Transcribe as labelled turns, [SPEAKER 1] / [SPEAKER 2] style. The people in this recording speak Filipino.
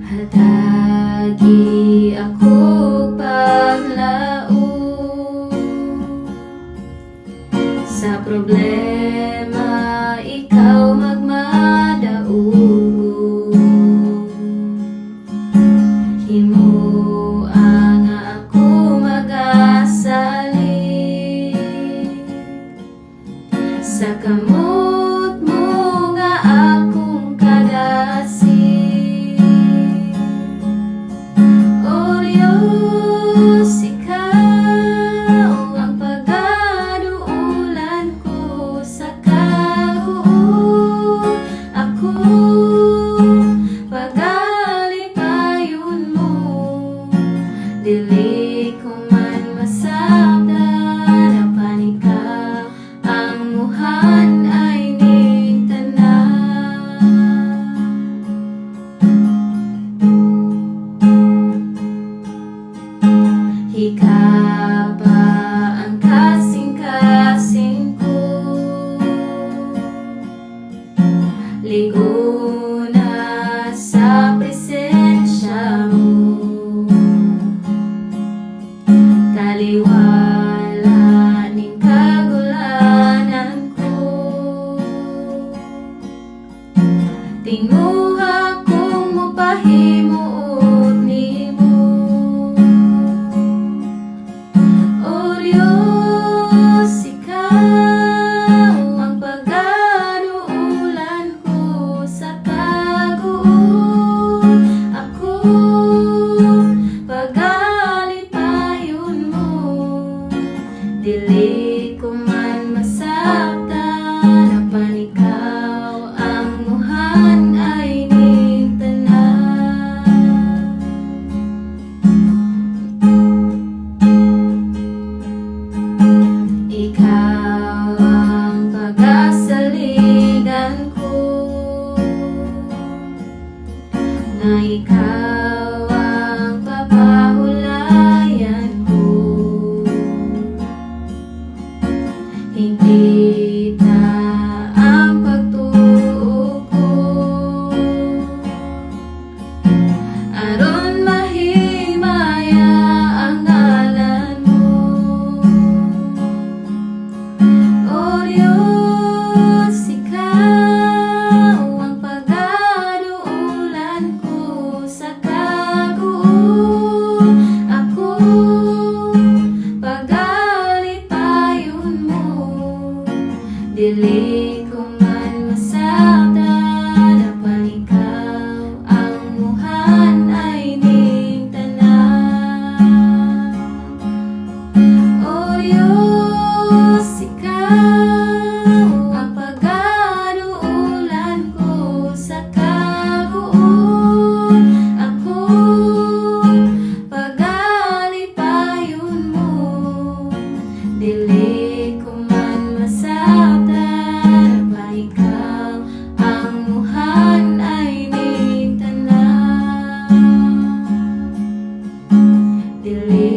[SPEAKER 1] Hatagi ako paglaom sa problema, ikaw magmadaog. Himuan nga ako magasali sa kamot mo nga akong kadasi. Oryos, ikaw ang pagaduulan ko sa kaguol. Ako pagalipayon mo, dili ko man masabdan, apan ikaw ang muhan ay ning tanan. Ikaw ba ang kasing-kasing ko, ligo na sa presensya mo. Taliwala ning kagulanan ko, tinguha kong mopahimuot nimo. Oryos, ikaw ang pagaduulan ko sa kaguol. Ako pagalipayon mo, dili ko man masabtan, apan ikaw ang muhan ay ning tanan. Ikaw ang pag-asaligan ko, na ikaw ang papahulayan ko. Hindi ta ang pagtuo ko, aron mahimaya ang ngalan mo. Oryos, ikaw ang pagaduulan ko sa kaguol. Ako pagalipayon mo, dili ko man masabdan, apan ikaw ang muhan ay ning tanan. Oryos, ikaw ang pagaduulan ko sa kaguol. Ako pagalipayon mo, dili ko man masabdan, apan ikaw ang muhan ay ning tanan. Dili